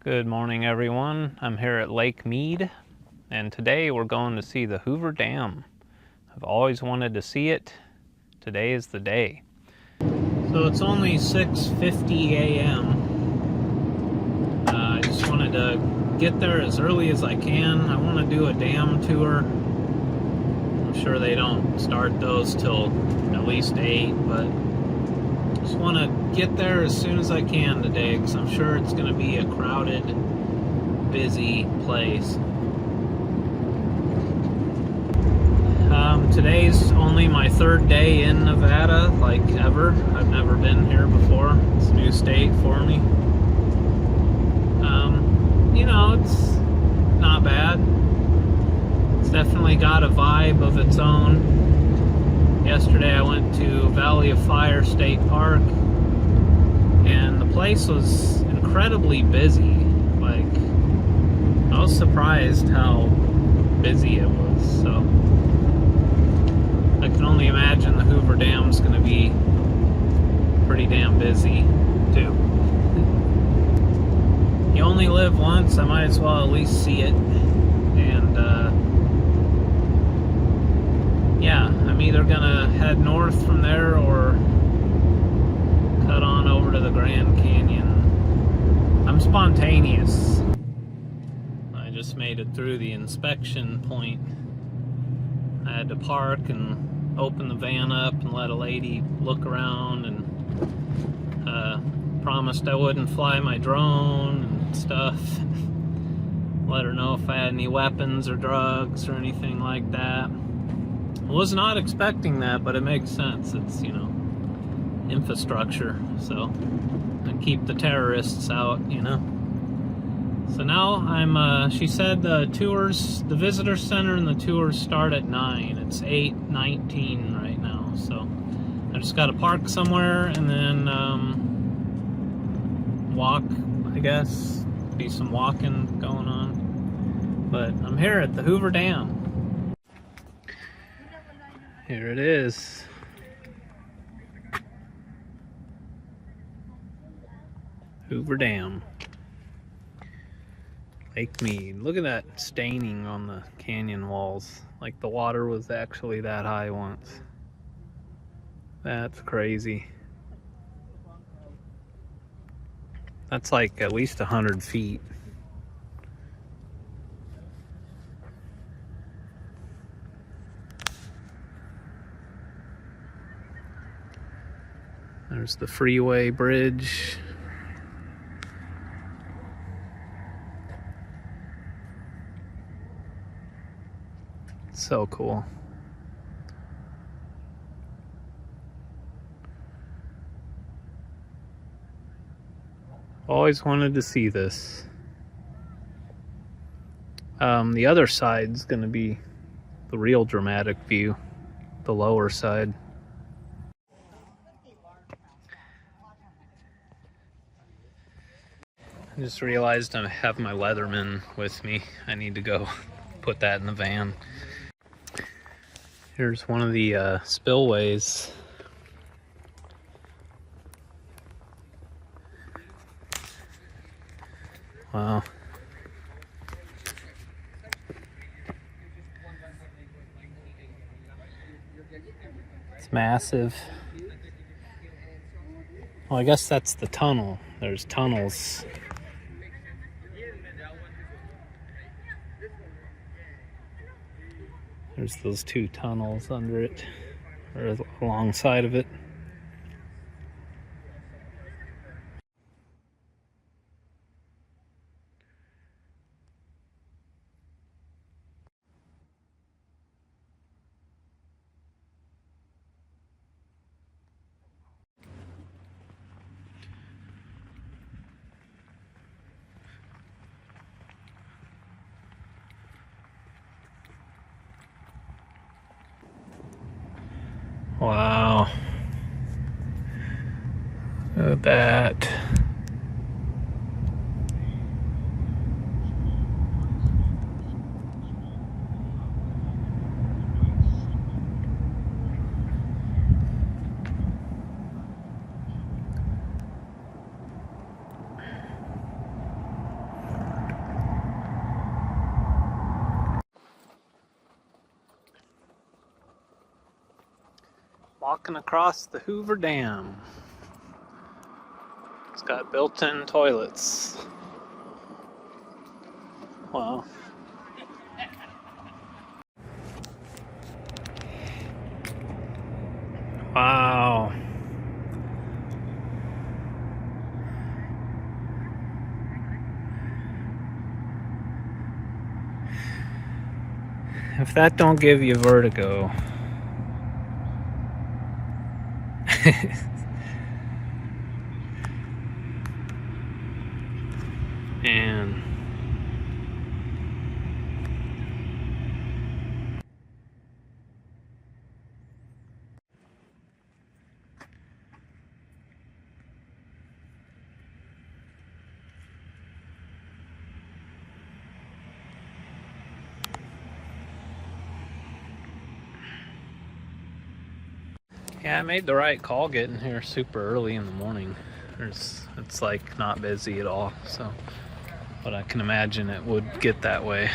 Good morning, everyone. I'm here at Lake Mead, and today we're going to see the Hoover Dam. I've always wanted to see it. Today is the day. So it's only 6:50 a.m. I just wanted to get there as early as I can. I want to do a dam tour. I'm sure they don't start those till at least 8, but just want to get there as soon as I can today, because I'm sure it's going to be a crowded, busy place. Today's only my third day in Nevada, like ever. I've never been here before. It's a new state for me. You know, it's not bad. It's definitely got a vibe of its own. Yesterday I went to Valley of Fire State Park, and the place was incredibly busy. Like, I was surprised how busy it was. So I can only imagine the Hoover Dam's going to be pretty damn busy too. You only live once, I might as well at least see it. And yeah, I'm either gonna head north from there or cut on over to the Grand Canyon. I'm spontaneous. I just made it through the inspection point. I had to park and open the van up and let a lady look around, and promised I wouldn't fly my drone and stuff. Let her know if I had any weapons or drugs or anything like that. I was not expecting that, but it makes sense. It's, you know, infrastructure, so and keep the terrorists out, you know. So now I'm, she said the tours, the visitor center and the tours start at 9. It's 8:19 right now, so I just gotta park somewhere and then walk, I guess. Be some walking going on. But I'm here at the Hoover Dam. Here it is. Hoover Dam. Lake Mead. Look at that staining on the canyon walls. Like the water was actually that high once. That's crazy. That's like at least 100 feet. There's the freeway bridge. So cool. Always wanted to see this. The other side's gonna be the real dramatic view, the lower side. I just realized I have my Leatherman with me. I need to go put that in the van. Here's one of the spillways. Wow. It's massive. Well, I guess that's the tunnel. There's tunnels. There's those two tunnels under it, or alongside of it. Wow. Look at that. Walking across the Hoover Dam. It's got built-in toilets. Wow. Wow. If that don't give you vertigo. And yeah, I made the right call getting here super early in the morning. It's like not busy at all, so, but I can imagine it would get that way.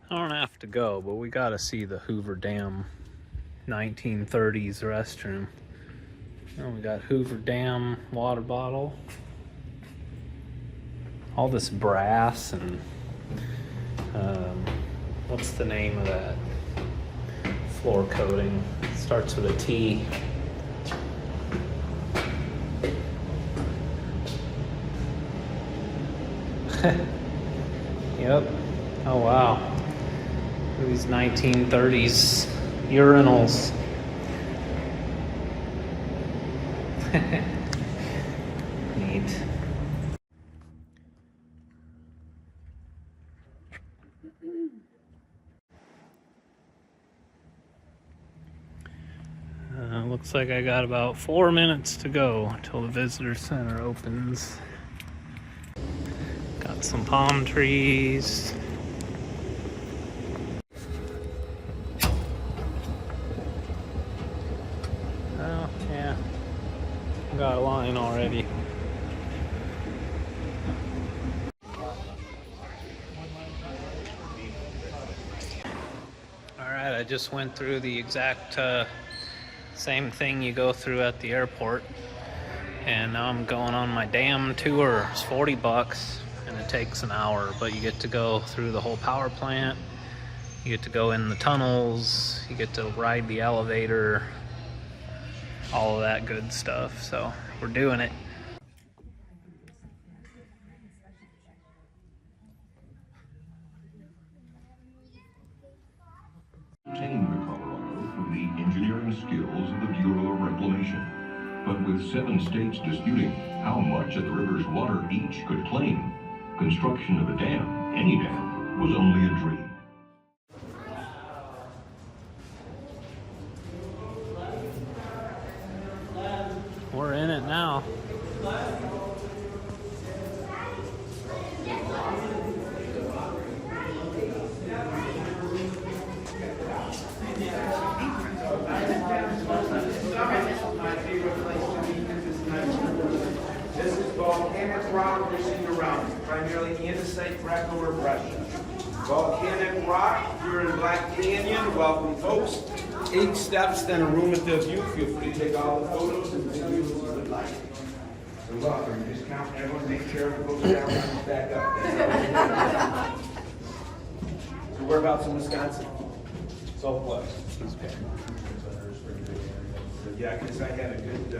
I don't have to go, but we gotta see the Hoover Dam 1930s restroom. And we got Hoover Dam water bottle. All this brass and what's the name of that floor coating? It starts with a T. Yep. Oh wow. These 1930s urinals. Neat. Looks like I got about 4 minutes to go until the visitor center opens. Got some palm trees. Oh, yeah. Got a line already. Alright, I just went through the exact same thing you go through at the airport. And now I'm going on my dam tour. It's $40 and it takes an hour, but you get to go through the whole power plant. You get to go in the tunnels. You get to ride the elevator. All of that good stuff. So we're doing it. Obtained the Colorado through the engineering skills of the Bureau of Reclamation. But with 7 states disputing how much of the river's water each could claim, construction of a dam, any dam, was only a dream. We're in it now. This is volcanic rock received around it, primarily andesite, breccia, or breccia. Volcanic rock here in Black Canyon. Welcome, folks. 8 steps, then a room at the view. Feel free to take all the photos and videos you would like. So welcome. Just count everyone, make sure it goes down and back up. So whereabouts in Wisconsin? Southwest. Okay. Yeah, because I had a good.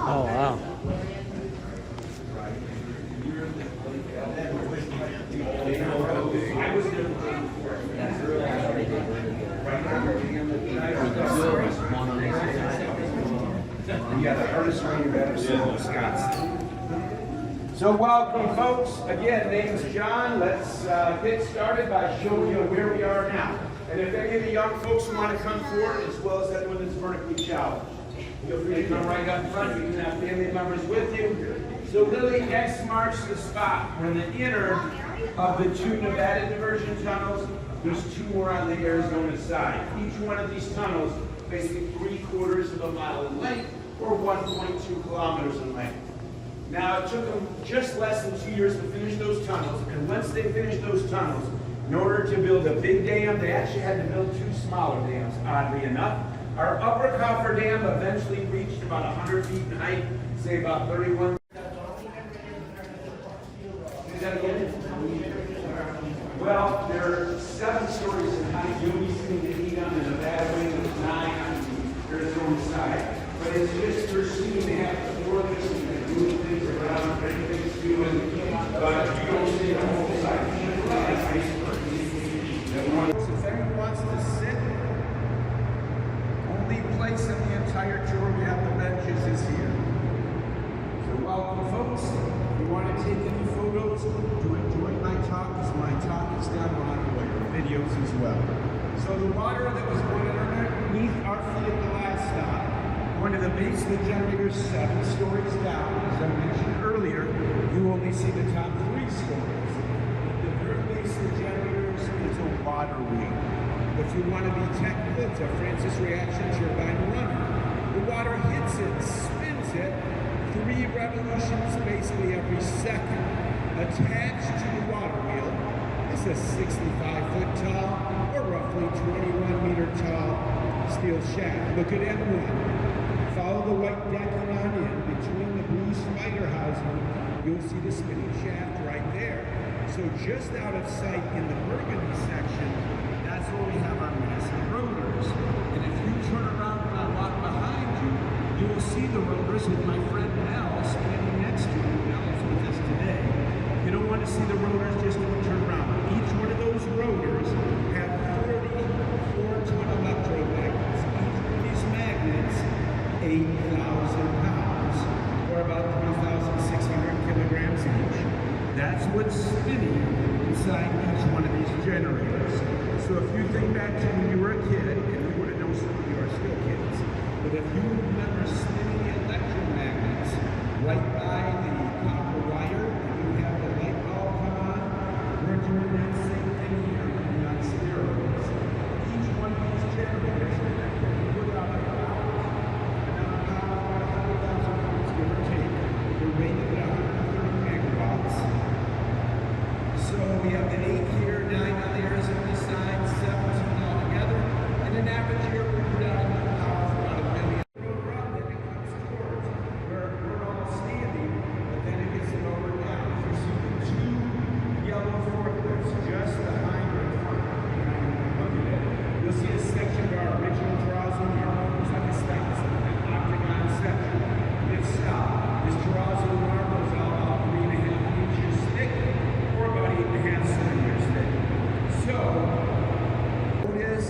Oh wow. Yeah, the hardest one you've ever seen in Wisconsin. So welcome, folks. Again, name's John. Let's get started by showing you where we are now. And if any of the young folks want to come forward, as well as everyone that's vertically challenged. Feel free to come right up front. You can have family members with you. So Lily, X marks the spot. We're in the inner of the two Nevada diversion tunnels. There's two more on the Arizona side. Each one of these tunnels basically 3/4 of a mile in length or 1.2 kilometers in length. Now, it took them just less than 2 years to finish those tunnels, and once they finished those tunnels, in order to build a big dam, they actually had to build two smaller dams, oddly enough. Our upper coffer dam eventually reached about 100 feet in height, say about 31. Is that again? Well, there are 7 stories in height. You'll be seeing the heat on the Nevada wing, and 9 on the Arizona side. But it's just for seeing they have to floor this and move things around, everything's doing, but you don't see the whole side. So if anyone wants to sit, only place in the entire tour we have the benches is here. So welcome, folks. If you want to take any photos to enjoy my talk, because my talk is down on the way, or videos as well. So the water that was going underneath our feet at the last stop, going to the base of the generator 7 stories down. As I mentioned earlier, you only see the top 3 stories. The very base of the generators is a water wheel. If you want to be technical, it's a Francis reaction turbine runner. The water hits it, spins it, 3 revolutions basically every second. Attached to the water wheel is a 65-foot tall or roughly 21-meter tall steel shaft. Look at M1. Follow the white decking on in. Between the blue spider housing, you'll see the spinning shaft right there. So just out of sight in the burgundy section, that's where we have our massive rotors. And if you turn around and I walk behind you, you will see the rotors with my friend Mel standing next to you. Mel is with us today. You don't want to see the roters, just don't turn around. Each one of those rotors have 44-ton electromagnets. Each one of these magnets 8,000 pounds, or about 3,600 kilograms each. That's what's spinning inside each one of these generators. So if you think back to when you were a kid, and you would have known some of you are still kids, but if you remember spinning the electromagnets right by the copper wire, and you have the light bulb come on, we're doing that same thing here on steroids. Each one of these generators, we put out like so we have the 8 here, 9 on the Arizona side, 17 all together, and an average here we put out enough power for about 1 million. Then it comes towards where we're all standing, but then it gets lower down. You see the 2 yellow forklifts just behind or in front. You'll see a section of our original Terrazzo marble. Looks like it stops an octagon section. It's stopped. This Terrazzo marble is all about 3.5 inches thick, or about 8.5 centimeters thick. So, it is,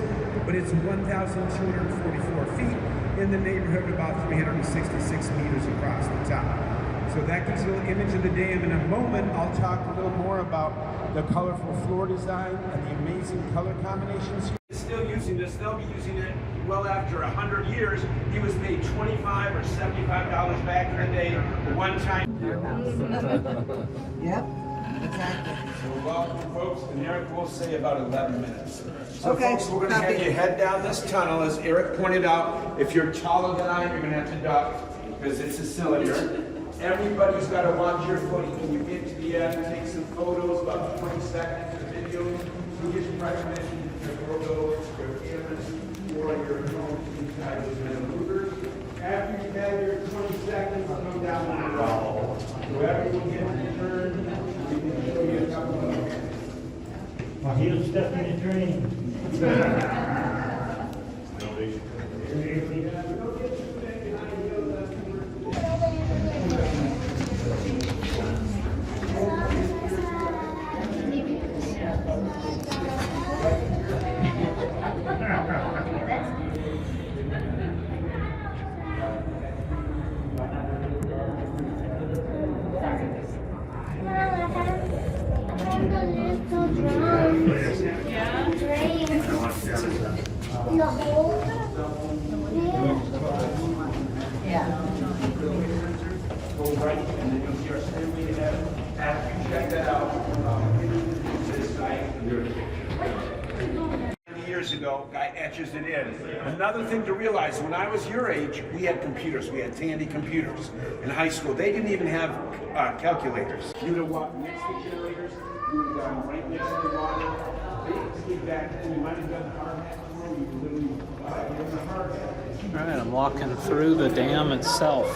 but it's 1,244 feet in the neighborhood of about 366 meters across the top. So that gives you an image of the dam. In a moment, I'll talk a little more about the colorful floor design and the amazing color combinations. Still using this, they'll be using it well after 100 years. He was paid $25 or $75 back in the day, one time. Yep, exactly. So welcome, folks, and Eric will say about 11 minutes. So Okay, folks, we're going to have you head down this tunnel. As Eric pointed out, if you're taller than I am, you're going to have to duck because it's a cylinder. Everybody's got to watch your footing when you get to the end. Take some photos, about 20 seconds of the video. Who gives you permission to your photos, your cameras, or your phone inside those maneuvers. After you've had your 20 seconds, come down the row. So everyone gets a turn. We can show you a couple of them. My heels stuck in the drain. In the hole? Yeah. go right, and then you'll see our stairway to heaven. After you check that out, this side. Years ago, guy etches it in. Another thing to realize, when I was your age, we had computers. We had Tandy computers in high school. They didn't even have calculators. You would have walked next to generators. You would have gone right next to the water. Basically back then, you might have done the hard hat tour. You could literally in the hard hat. All right, I'm walking through the dam itself,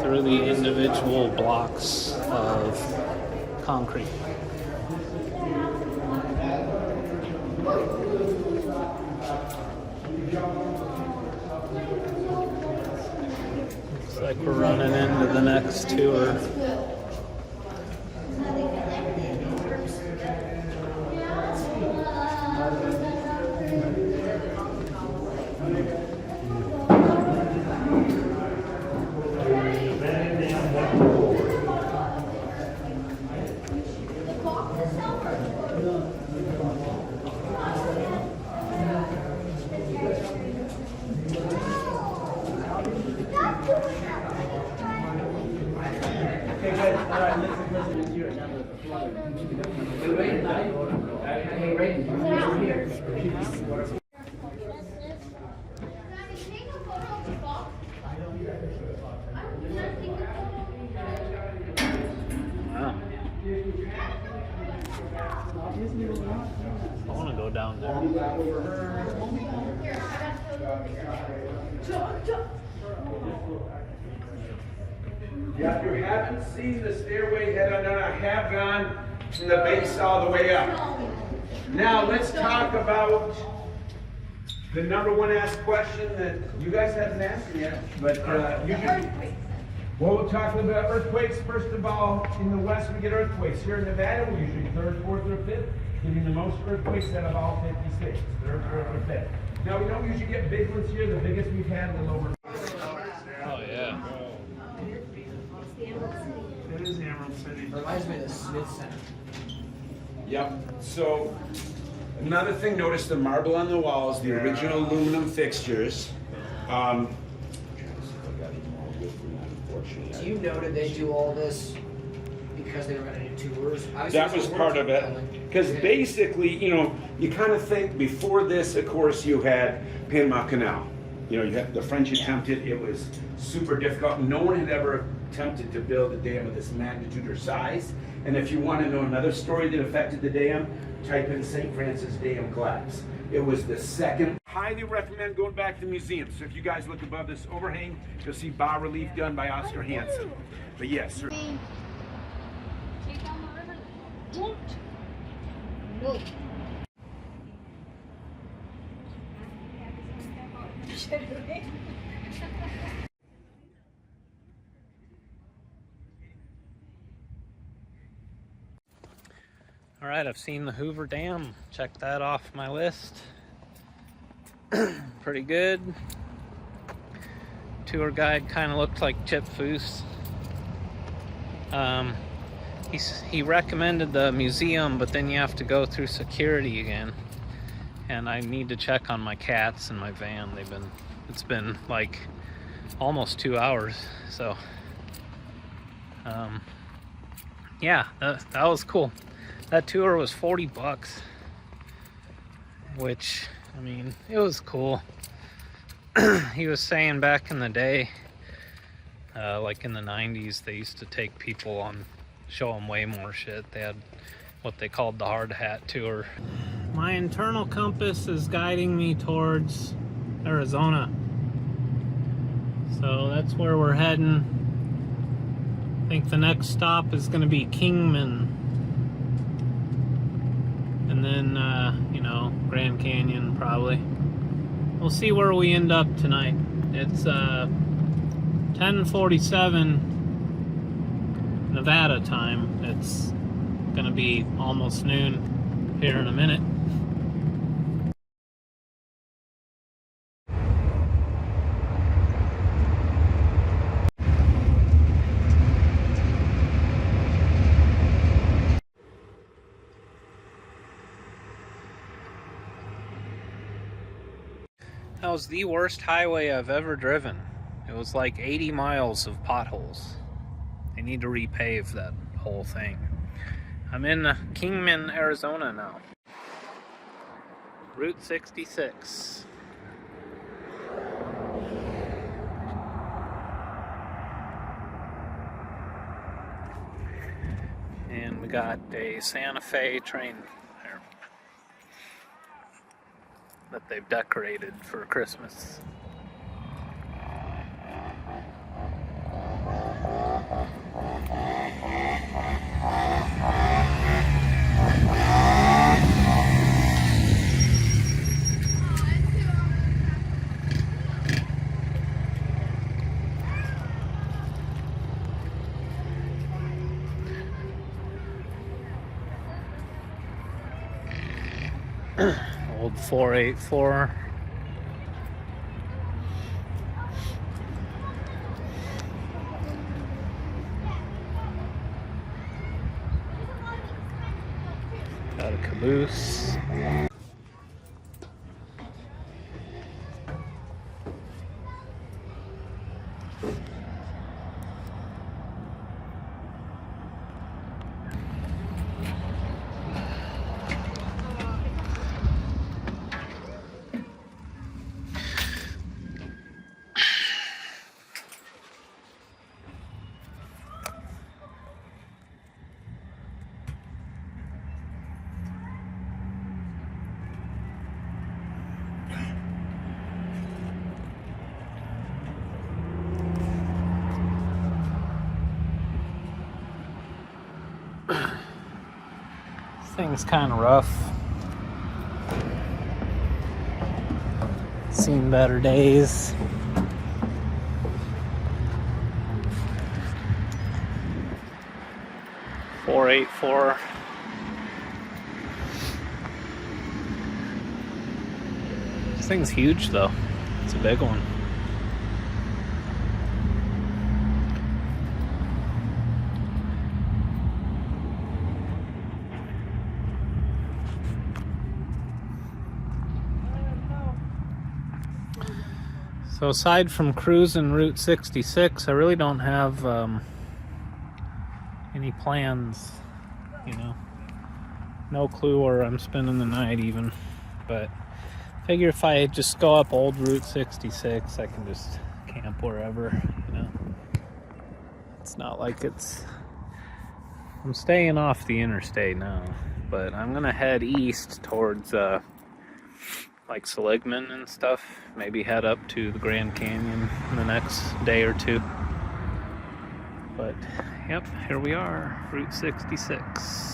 through the individual blocks of concrete. Looks like we're running into the next tour. Wow. I want to go down there. Yeah, if you haven't seen the stairway head on down, I have gone from the base all the way up. Now let's talk about the number one asked question that you guys haven't asked yet, but usually. Well, we'll talk a little bit about earthquakes. First of all, in the West we get earthquakes. Here in Nevada, we're usually third, fourth, or fifth, getting the most earthquakes out of all 50 states. Third, fourth, or fifth. Now we don't usually get big ones here. The biggest we've had in the lower. Oh yeah. It is Emerald City. Reminds me of the Smith Center. Yep. So another thing, notice the marble on the walls, the original aluminum fixtures. Do you know that they do all this because they were going to do tours? That was part of it. Because basically, you know, you kind of think before this, of course, you had Panama Canal. You know, you had the French attempted. It was super difficult. No one had ever attempted to build a dam of this magnitude or size. And if you want to know another story that affected the dam, type in St. Francis Dam collapse. It was the second. Highly recommend going back to the museum. So if you guys look above this overhang, you'll see bas relief done by Oscar Hansen. But yes, sir. Take down the river. Don't. No. All right, I've seen the Hoover Dam. Check that off my list. Pretty good. Tour guide kind of looked like Chip Foose. He recommended the museum, but then you have to go through security again. And I need to check on my cats in my van. It's been like almost 2 hours. So, yeah, that was cool. That tour was $40, which, I mean, it was cool. He was saying back in the day, like in the 90s, they used to take people on, show them way more shit. They had what they called the hard hat tour. My internal compass is guiding me towards Arizona. So that's where we're heading. I think the next stop is going to be Kingman. And then, you know, Grand Canyon probably. We'll see where we end up tonight. It's 10:47 Nevada time. It's gonna be almost noon here in a minute. That was the worst highway I've ever driven. It was like 80 miles of potholes. They need to repave that whole thing. I'm in Kingman, Arizona now. Route 66. And we got a Santa Fe train there that they've decorated for Christmas. Old 484. Got a caboose. This thing's kind of rough. Seen better days. .484. This thing's huge though. It's a big one. So aside from cruising Route 66, I really don't have any plans, you know. No clue where I'm spending the night even. But figure if I just go up old Route 66, I can just camp wherever, you know. It's not like I'm staying off the interstate now, but I'm gonna head east towards like Seligman and stuff. Maybe head up to the Grand Canyon in the next day or two. But yep, here we are, Route 66.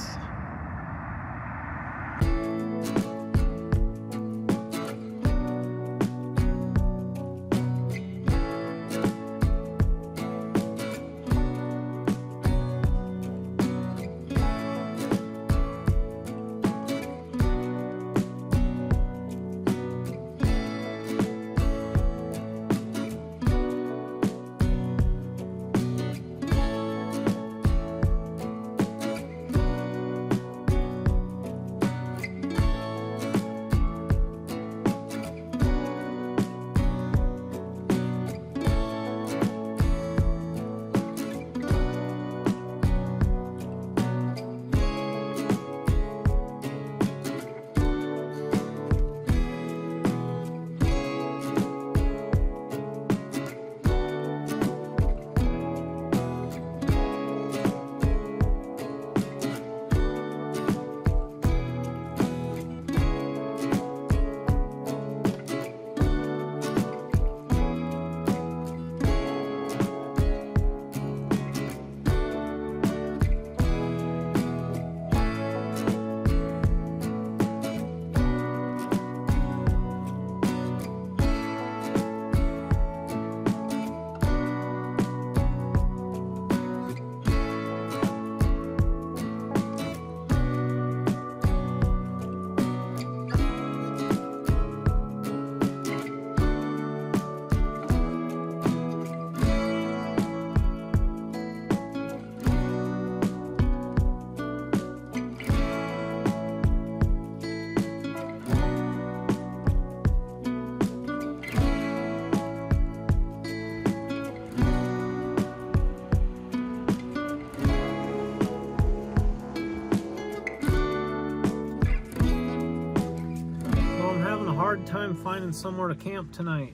time finding somewhere to camp tonight.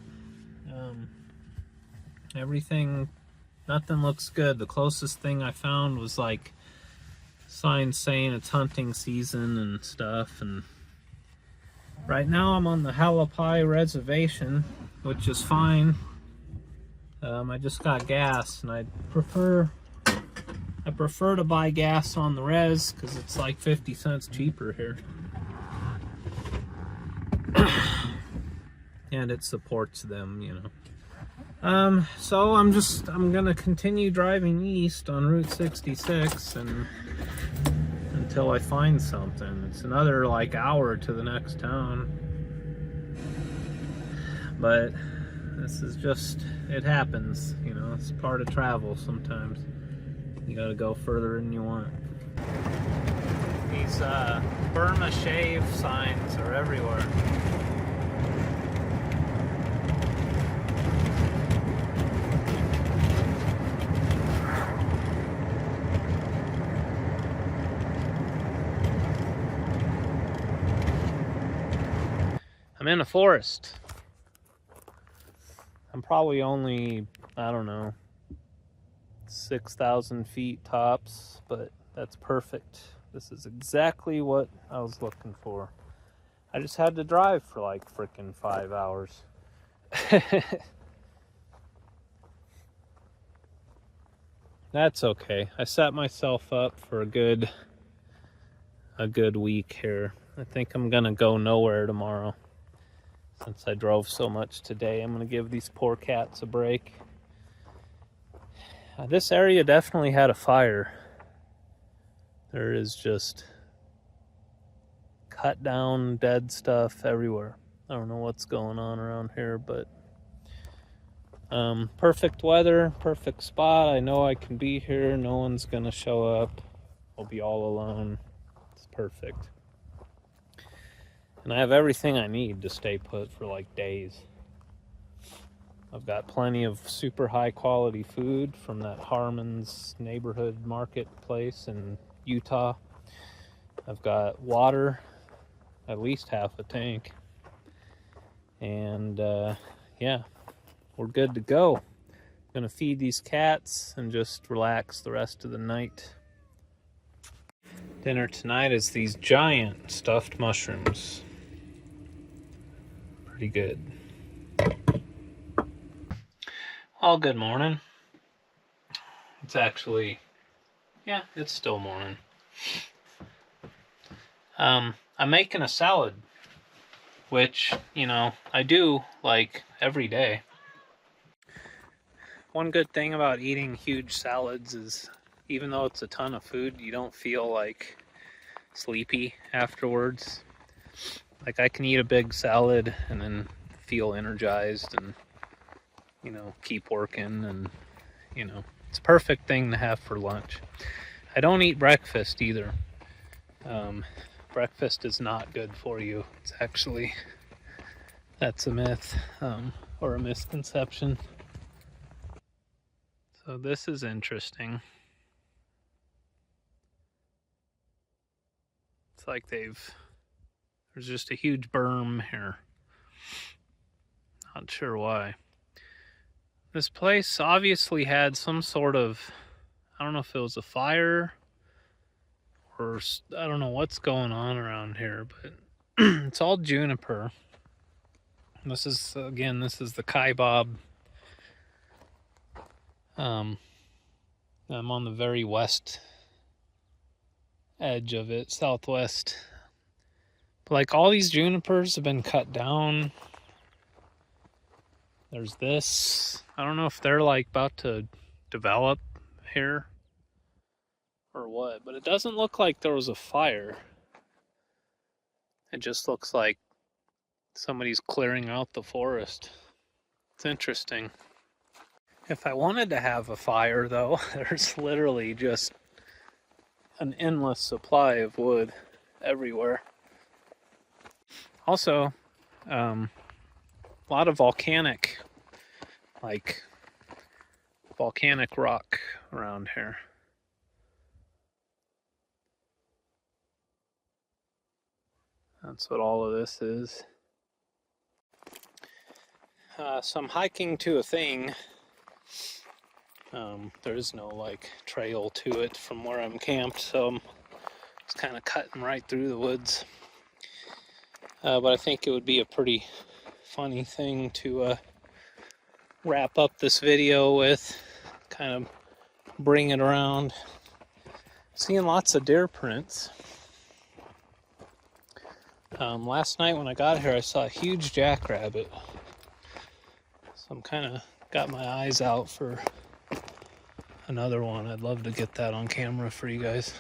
Everything, nothing looks good. The closest thing I found was like signs saying it's hunting season and stuff. And right now I'm on the Halapai Reservation, which is fine. I just got gas, and I prefer to buy gas on the res because it's like 50 cents cheaper here. And it supports them, you know. So I'm gonna continue driving east on Route 66 and until I find something. It's another like hour to the next town. But this is just, it happens, you know, it's part of travel sometimes. You gotta go further than you want. These Burma shave signs are everywhere. I'm in a forest. I'm probably only, I don't know, 6,000 feet tops, but that's perfect. This is exactly what I was looking for. I just had to drive for like frickin' 5 hours. That's okay. I set myself up for a good week here. I think I'm gonna go nowhere tomorrow. Since I drove so much today, I'm gonna give these poor cats a break. This area definitely had a fire. There is just cut down dead stuff everywhere. I don't know what's going on around here, but perfect weather, perfect spot. I know I can be here. No one's gonna show up. I'll be all alone. It's perfect. And I have everything I need to stay put for like days. I've got plenty of super high quality food from that Harmon's neighborhood marketplace in Utah. I've got water, at least half a tank. And yeah, we're good to go. I'm gonna feed these cats and just relax the rest of the night. Dinner tonight is these giant stuffed mushrooms. Pretty good. Well, good morning. It's actually, yeah, it's still morning. I'm making a salad, which, you know, I do like every day. One good thing about eating huge salads is even though it's a ton of food, you don't feel like sleepy afterwards. Like I can eat a big salad and then feel energized and, you know, keep working, and, you know, it's a perfect thing to have for lunch. I don't eat breakfast either. Breakfast is not good for you. It's actually, that's a myth, or a misconception. So this is interesting. It's like there's just a huge berm here. Not sure why. This place obviously had some sort of, I don't know if it was a fire or I don't know what's going on around here, but it's all juniper. This is, again, this is the Kaibab. I'm on the very west edge of it, southwest. But like all these junipers have been cut down. There's this. I don't know if they're like about to develop here or what, but it doesn't look like there was a fire. It just looks like somebody's clearing out the forest. It's interesting. If I wanted to have a fire though, there's literally just an endless supply of wood everywhere. Also, a lot of volcanic rock around here. That's what all of this is. So I'm hiking to a thing. There is no like trail to it from where I'm camped, so I'm just kind of cutting right through the woods. But I think it would be a pretty funny thing to wrap up this video with, kind of bring it around. Seeing lots of deer prints. Last night when I got here, I saw a huge jackrabbit. So I'm kind of got my eyes out for another one. I'd love to get that on camera for you guys.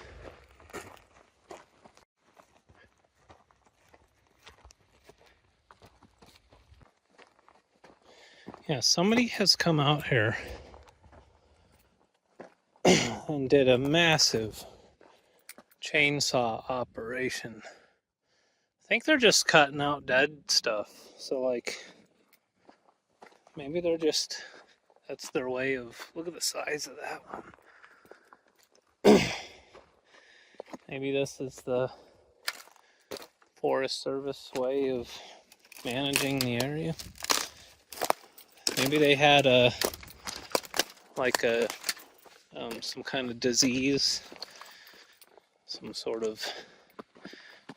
Yeah, somebody has come out here and did a massive chainsaw operation. I think they're just cutting out dead stuff. So like, maybe they're just, that's their way of, look at the size of that one. Maybe this is the Forest Service way of managing the area. Maybe they had some kind of disease, some sort of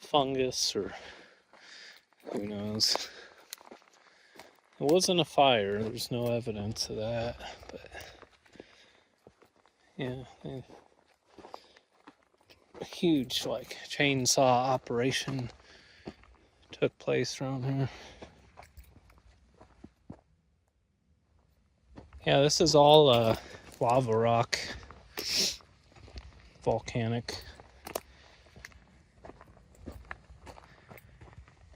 fungus, or who knows. It wasn't a fire, there's no evidence of that, but yeah, a huge like chainsaw operation took place around here. Yeah, this is all lava rock, volcanic,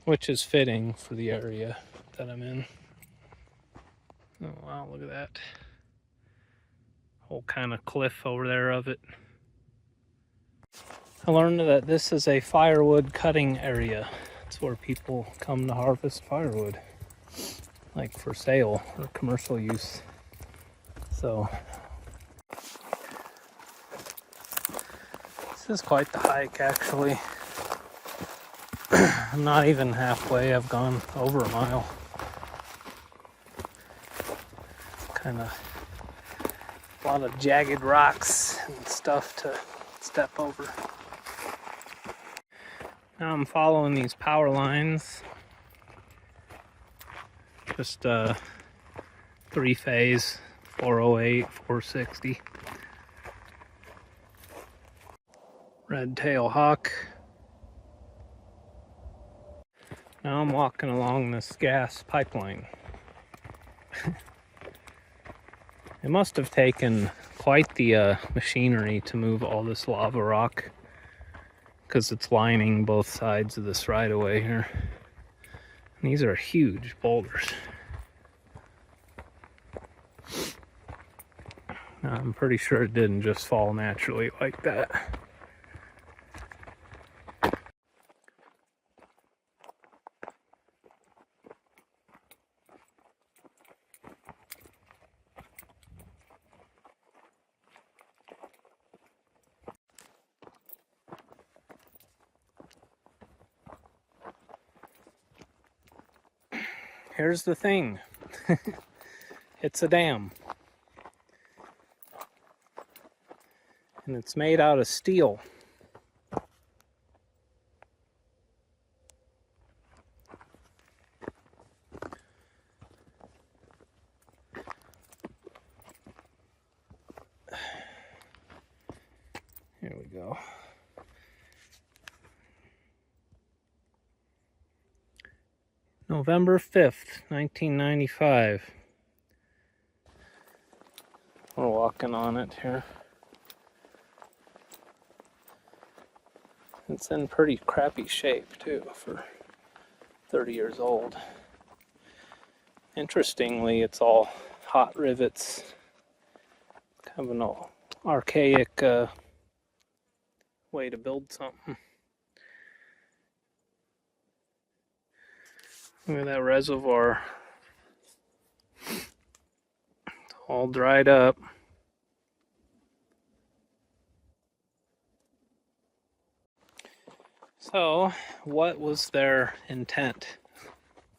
which is fitting for the area that I'm in. Oh wow, look at that whole kind of cliff over there of it. I learned that this is a firewood cutting area. It's where people come to harvest firewood, like for sale or commercial use. So this is quite the hike, actually. I'm not even halfway. I've gone over a mile. Kind of a lot of jagged rocks and stuff to step over. Now I'm following these power lines. Just three-phase, 408, 460. Red-tail hawk. Now I'm walking along this gas pipeline. It must have taken quite the machinery to move all this lava rock, because it's lining both sides of this right-of-way here. And these are huge boulders. I'm pretty sure it didn't just fall naturally like that. Here's the thing. It's a dam. And it's made out of steel. Here we go. November 5th, 1995. We're walking on it here. It's in pretty crappy shape too for 30 years old. Interestingly, it's all hot rivets. Kind of an archaic way to build something. Look at that reservoir. It's all dried up. So, what was their intent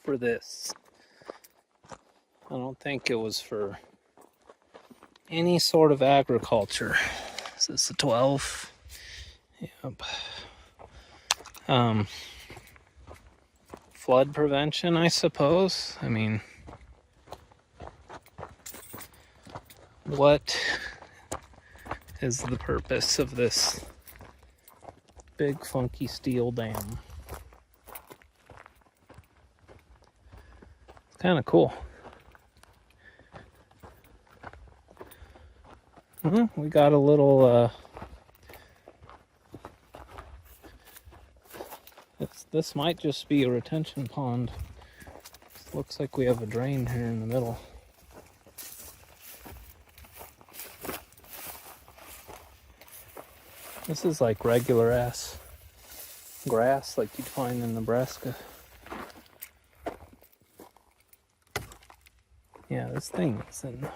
for this? I don't think it was for any sort of agriculture. Is this a 12? Yep. Flood prevention, I suppose. I mean, what is the purpose of this big funky steel dam? It's kind of cool. We got a little this might just be a retention pond. Looks like we have a drain here in the middle. This is like regular ass grass like you'd find in Nebraska. Yeah, this thing is in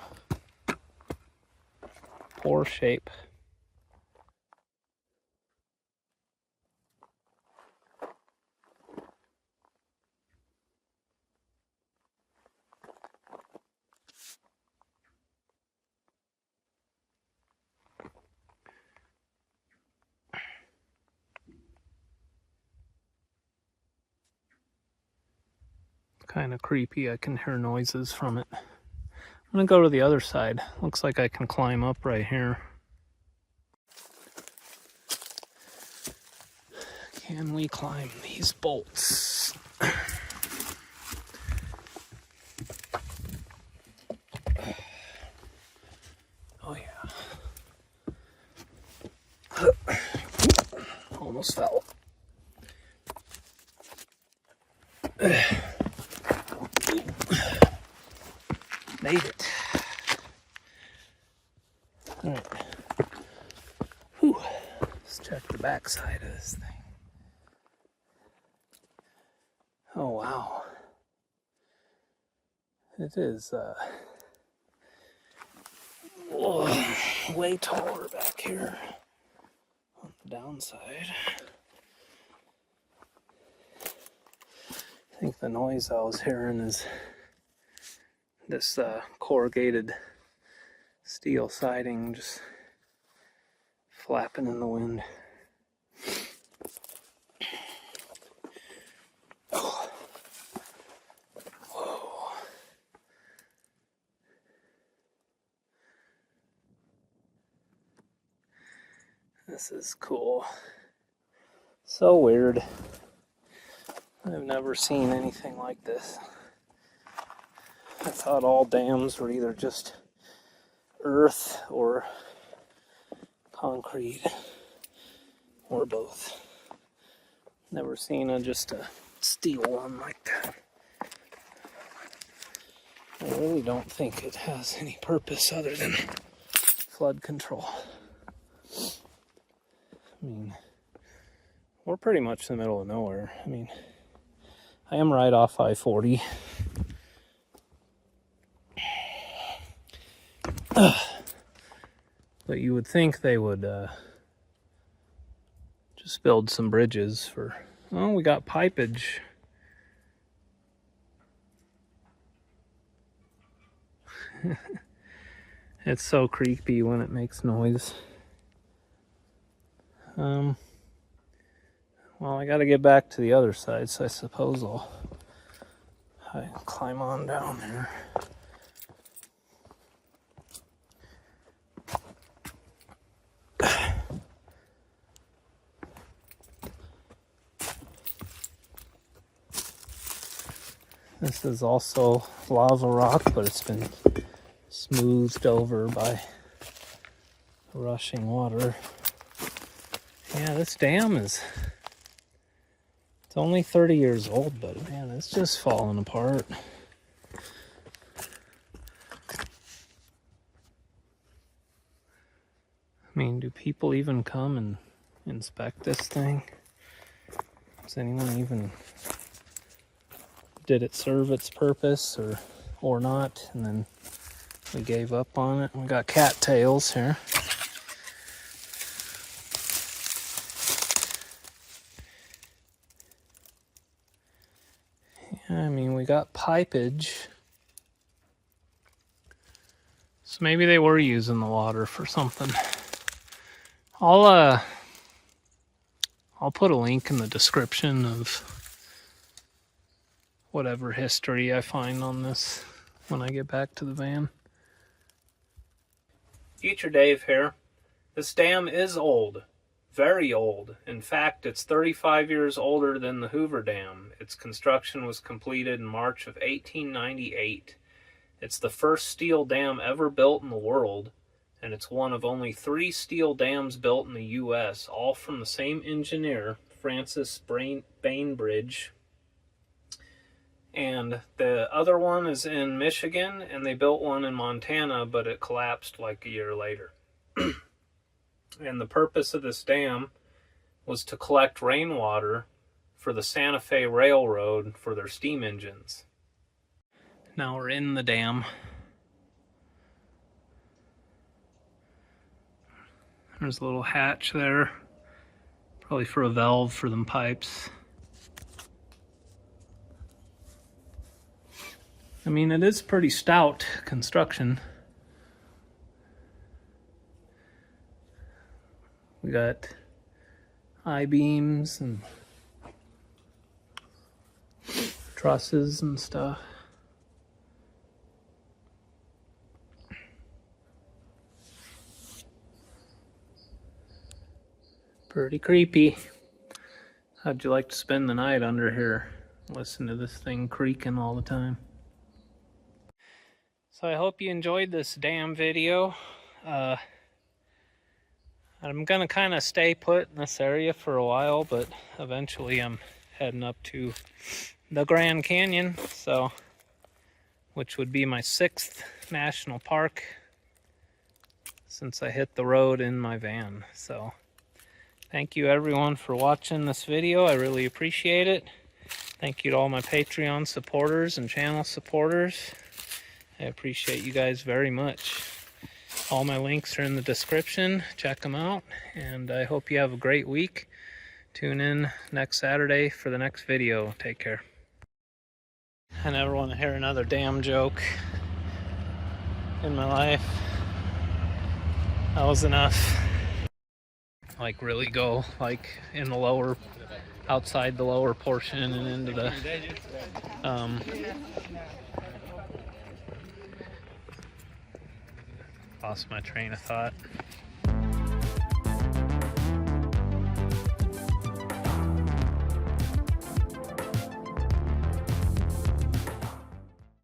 poor shape. Kind of creepy. I can hear noises from it. I'm gonna go to the other side. Looks like I can climb up right here. Can we climb these bolts? Oh yeah. Almost fell. Made it. All right. Whew. Let's check the back side of this thing. Oh wow. It is way taller back here on the downside. I think the noise I was hearing is this corrugated steel siding just flapping in the wind. Oh. Whoa. This is cool. So weird. I've never seen anything like this. I thought all dams were either just earth or concrete or both. Never seen just a steel one like that. I really don't think it has any purpose other than flood control. I mean, we're pretty much in the middle of nowhere. I mean, I am right off I-40. But you would think they would just build some bridges for, oh, we got pipage. It's so creepy when it makes noise. Well, I gotta get back to the other side, so I suppose I'll climb on down there. This is also lava rock, but it's been smoothed over by rushing water. Yeah, this dam it's only 30 years old, but man, it's just falling apart. I mean, do people even come and inspect this thing? Does anyone even, did it serve its purpose or not? And then we gave up on it. We got cattails here. Yeah, I mean, we got pipage. So maybe they were using the water for something. I'll put a link in the description of whatever history I find on this when I get back to the van. Future Dave here. This dam is old. Very old. In fact, it's 35 years older than the Hoover Dam. Its construction was completed in March of 1898. It's the first steel dam ever built in the world, and it's one of only 3 steel dams built in the U.S., all from the same engineer, Francis Bainbridge. And the other one is in Michigan, and they built one in Montana, but it collapsed like a year later. And the purpose of this dam was to collect rainwater for the Santa Fe Railroad for their steam engines. Now we're in the dam. There's a little hatch there, probably for a valve for them pipes. I mean, it is pretty stout construction. We got I-beams and trusses and stuff. Pretty creepy. How'd you like to spend the night under here? Listen to this thing creaking all the time. So I hope you enjoyed this dam video. I'm gonna kind of stay put in this area for a while, but eventually I'm heading up to the Grand Canyon, which would be my 6th national park since I hit the road in my van. So thank you everyone for watching this video. I really appreciate it. Thank you to all my Patreon supporters and channel supporters. I appreciate you guys very much. All my links are in the description. Check them out, and I hope you have a great week. Tune in next Saturday for the next video. Take care. I never want to hear another damn joke in my life. That was enough. Like really go like in the lower, outside the lower portion and into the lost my train of thought.